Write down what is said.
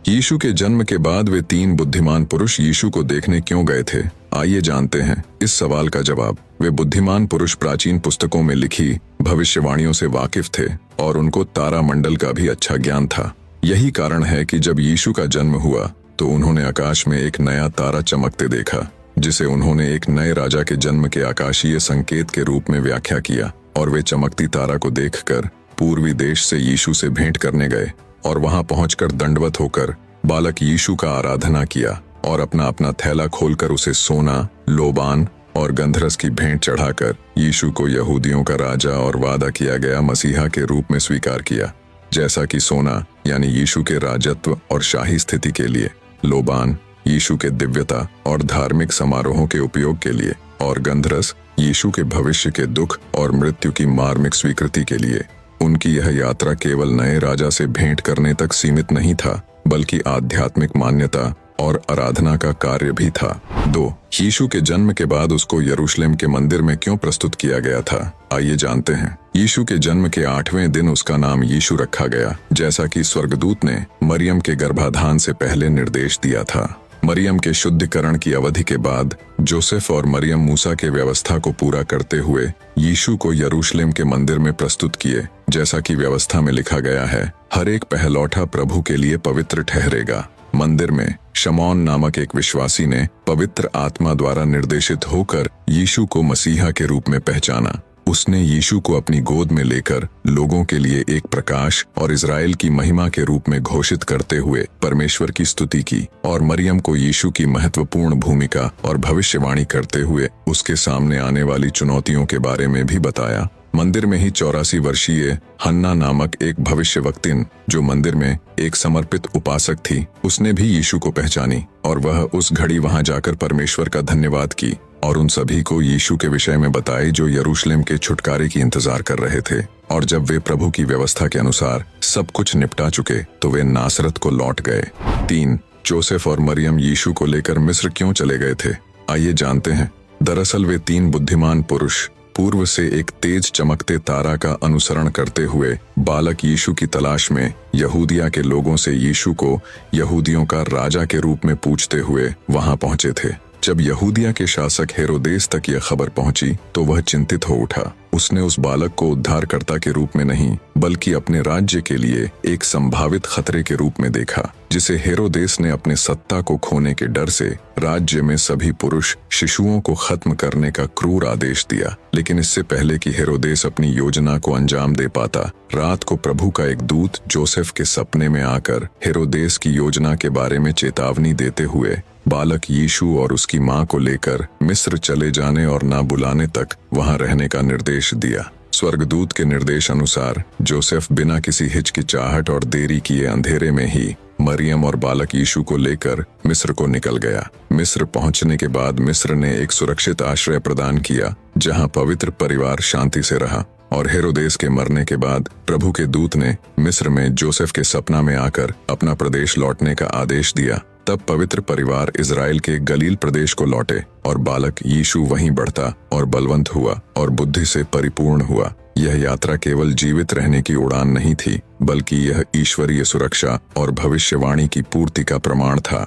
यीशु के जन्म के बाद वे तीन बुद्धिमान पुरुष यीशु को देखने क्यों गए थे? आइए जानते हैं इस सवाल का जवाब। वे बुद्धिमान पुरुष प्राचीन पुस्तकों में लिखी भविष्यवाणियों से वाकिफ थे और उनको तारा मंडल का भी अच्छा ज्ञान था। यही कारण है कि जब यीशु का जन्म हुआ तो उन्होंने आकाश में एक नया तारा चमकते देखा, जिसे उन्होंने एक नए राजा के जन्म के आकाशीय संकेत के रूप में व्याख्या किया। और वे चमकती तारा को देखकर पूर्वी देश से यीशु से भेंट करने गए और वहां पहुंचकर दंडवत होकर बालक यीशु का आराधना किया और अपना अपना थैला खोलकर उसे सोना, लोबान और गंधरस की भेंट चढ़ाकर यीशु को यहूदियों का राजा और वादा किया गया मसीहा के रूप में स्वीकार किया। जैसा कि सोना यानी यीशु के राजत्व और शाही स्थिति के लिए, लोबान यीशु के दिव्यता और धार्मिक समारोहों के उपयोग के लिए, और गंधरस यीशु के भविष्य के दुख और मृत्यु की मार्मिक स्वीकृति के लिए। उनकी यह यात्रा केवल नए राजा से भेंट करने तक सीमित नहीं था, बल्कि आध्यात्मिक मान्यता और आराधना का कार्य भी था। 2. यीशु के जन्म के बाद उसको यरूशलेम के मंदिर में क्यों प्रस्तुत किया गया था? आइए जानते हैं। यीशु के जन्म के 8वें दिन उसका नाम यीशु रखा गया, जैसा कि स्वर्गदूत ने मरियम के गर्भाधान से पहले निर्देश दिया था। मरियम के शुद्धिकरण की अवधि के बाद जोसेफ और मरियम मूसा के व्यवस्था को पूरा करते हुए यीशु को यरूशलेम के मंदिर में प्रस्तुत किए। जैसा कि व्यवस्था में लिखा गया है, हर एक पहलौठा प्रभु के लिए पवित्र ठहरेगा। मंदिर में शमौन नामक एक विश्वासी ने पवित्र आत्मा द्वारा निर्देशित होकर यीशु को मसीहा के रूप में पहचाना। उसने यीशु को अपनी गोद में लेकर लोगों के लिए एक प्रकाश और इज़राइल की महिमा के रूप में घोषित करते हुए परमेश्वर की स्तुति की, और मरियम को यीशु की महत्वपूर्ण भूमिका और भविष्यवाणी करते हुए उसके सामने आने वाली चुनौतियों के बारे में भी बताया। मंदिर में ही 84 वर्षीय हन्ना नामक एक भविष्यवक्तिन, जो मंदिर में एक समर्पित उपासक थी, उसने भी यीशु को पहचानी और वह उस घड़ी वहां जाकर परमेश्वर का धन्यवाद की और उन सभी को यीशु के विषय में बताई जो यरूशलेम के छुटकारे की इंतजार कर रहे थे। और जब वे प्रभु की व्यवस्था के अनुसार सब कुछ निपटा चुके तो वे नासरत को लौट गए। 3. जोसेफ और मरियम यीशु को लेकर मिस्र क्यों चले गए थे? आइए जानते हैं। दरअसल वे तीन बुद्धिमान पुरुष पूर्व से एक तेज चमकते तारा का अनुसरण करते हुए बालक यीशु की तलाश में यहूदिया के लोगों से यीशु को यहूदियों का राजा के रूप में पूछते हुए वहां पहुंचे थे। जब यहूदिया के शासक हेरोदेस तक यह खबर पहुंची तो वह चिंतित हो उठा। उसने उस बालक को उद्धारकर्ता के रूप में नहीं, बल्कि अपने राज्य के लिए एक संभावित खतरे के रूप में देखा, जिसे हेरोदेस ने अपने सत्ता को खोने के डर से राज्य में सभी पुरुष शिशुओं को खत्म करने का क्रूर आदेश दिया। लेकिन इससे पहले कि हेरोदेस अपनी योजना को अंजाम दे पाता, रात को प्रभु का एक दूत जोसेफ के सपने में आकर हेरोदेस की योजना के बारे में चेतावनी देते हुए बालक यीशु और उसकी मां को लेकर मिस्र चले जाने और ना बुलाने तक वहां रहने का निर्देश दिया। स्वर्गदूत के निर्देश अनुसार जोसेफ बिना किसी हिचकिचाहट और देरी किए अंधेरे में ही मरियम और बालक यीशु को लेकर मिस्र को निकल गया। मिस्र पहुंचने के बाद मिस्र ने एक सुरक्षित आश्रय प्रदान किया, जहां पवित्र परिवार शांति से रहा। और हेरोदेस के मरने के बाद प्रभु के दूत ने मिस्र में जोसेफ के सपना में आकर अपना प्रदेश लौटने का आदेश दिया। तब पवित्र परिवार इज़राइल के गलील प्रदेश को लौटे और बालक यीशु वहीं बढ़ता और बलवंत हुआ और बुद्धि से परिपूर्ण हुआ। यह यात्रा केवल जीवित रहने की उड़ान नहीं थी, बल्कि यह ईश्वरीय सुरक्षा और भविष्यवाणी की पूर्ति का प्रमाण था।